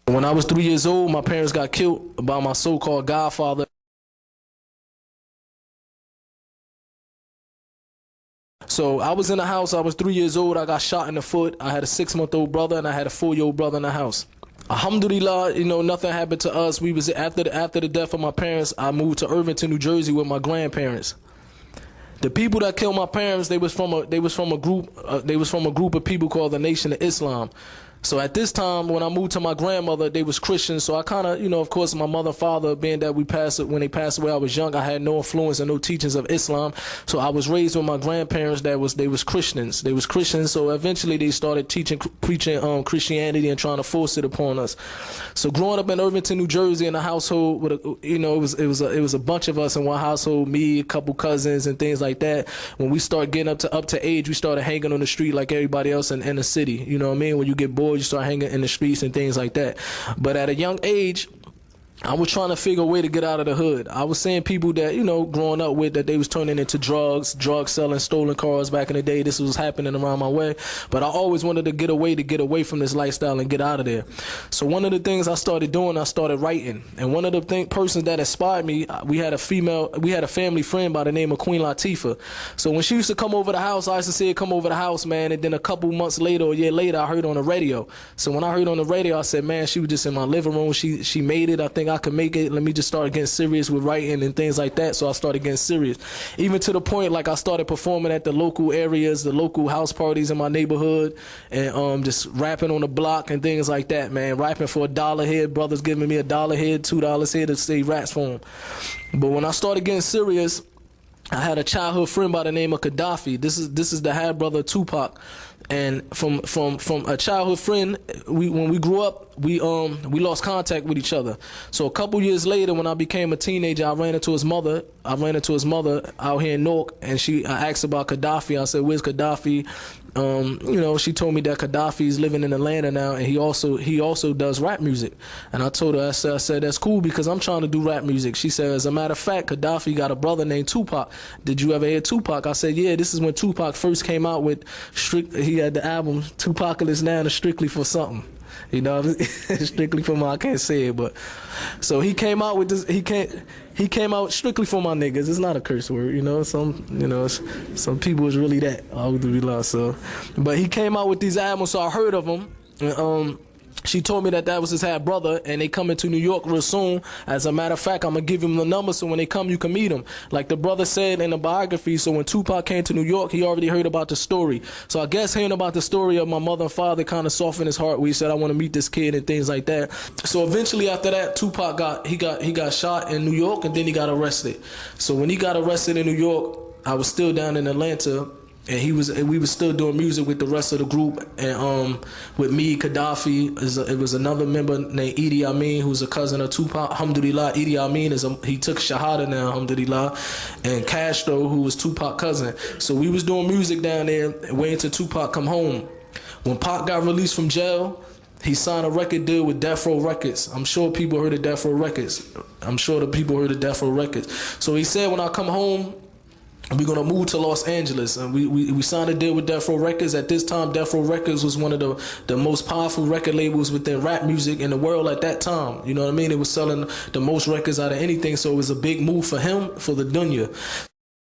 When I was 3 years old, my parents got killed by my so-called godfather. So I was in the house, I was 3 years old, I got shot in the foot. I had a 6-month-old brother and I had a 4-year-old brother in the house. Alhamdulillah, nothing happened to us. We was after the death of my parents, I moved to Irvington, New Jersey with my grandparents. The people that killed my parents, they was from a group of people called the Nation of Islam. So at this time, when I moved to my grandmother, they was Christians. So I kind of, of course, my mother and father, being that when they passed away, I was young. I had no influence and no teachings of Islam. So I was raised with my grandparents they was Christians. They was Christians. So eventually they started preaching Christianity and trying to force it upon us. So growing up in Irvington, New Jersey, in a household with it was a bunch of us in one household, me, a couple cousins, and things like that. When we start getting up to age, we started hanging on the street like everybody else in the city. You know what I mean? When you get bored, you start hanging in the streets and things like that. But at a young age, I was trying to figure a way to get out of the hood. I was seeing people that, growing up with, that they was turning into drug selling, stolen cars back in the day. This was happening around my way. But I always wanted to get away from this lifestyle and get out of there. So one of the things I started doing, I started writing. And one of the persons that inspired me, we had a family friend by the name of Queen Latifah. So when she used to come over the house, I used to see her come over the house, man. And then a couple months later, or a year later, I heard on the radio. So when I heard on the radio, I said, man, she was just in my living room. She made it. I think I could make it. Let me just start getting serious with writing and things like that. So I started getting serious, even to the point like I started performing at the local areas, the local house parties in my neighborhood, and just rapping on the block and things like that, man. Rapping for $1 head, brothers giving me $1 head, $2 head to say raps for them. But when I started getting serious, I had a childhood friend by the name of Gaddafi. This is the half brother of Tupac, and from a childhood friend, when we grew up, we lost contact with each other. So a couple years later, when I became a teenager, I ran into his mother. Out here in Newark, and I asked about Gaddafi. I said, "Where's Gaddafi?" She told me that Gaddafi's living in Atlanta now, and he also does rap music. And I told her, I said that's cool because I'm trying to do rap music. She said, as a matter of fact, Gaddafi got a brother named Tupac. Did you ever hear Tupac? I said, yeah. This is when Tupac first came out with he had the album Tupacalypse Now and Strictly for Something. Strictly for my, I can't say it, but so he came out with this. He came out strictly for my niggas. It's not a curse word, some people is really that. Alhamdulillah. So, but he came out with these albums, so I heard of him. And, she told me that was his half brother, and they coming to New York real soon. As a matter of fact, I'm gonna give him the number so when they come, you can meet him. Like the brother said in the biography. So when Tupac came to New York, he already heard about the story. So I guess hearing about the story of my mother and father kind of softened his heart. We said, I want to meet this kid and things like that. So eventually, after that, Tupac got shot in New York, and then he got arrested. So when he got arrested in New York, I was still down in Atlanta. And we was still doing music with the rest of the group, and with me, Gaddafi, it was another member named Idi Amin, who's a cousin of Tupac. Alhamdulillah, Idi Amin he took Shahada now, alhamdulillah, and Castro, who was Tupac's cousin. So we was doing music down there, waiting till Tupac come home. When Pac got released from jail, he signed a record deal with Death Row Records. I'm sure people heard of Death Row Records. So he said, when I come home, we're gonna move to Los Angeles, and we signed a deal with Death Row Records. At this time, Death Row Records was one of the most powerful record labels within rap music in the world at that time. You know what I mean? It was selling the most records out of anything, so it was a big move for him, for the dunya.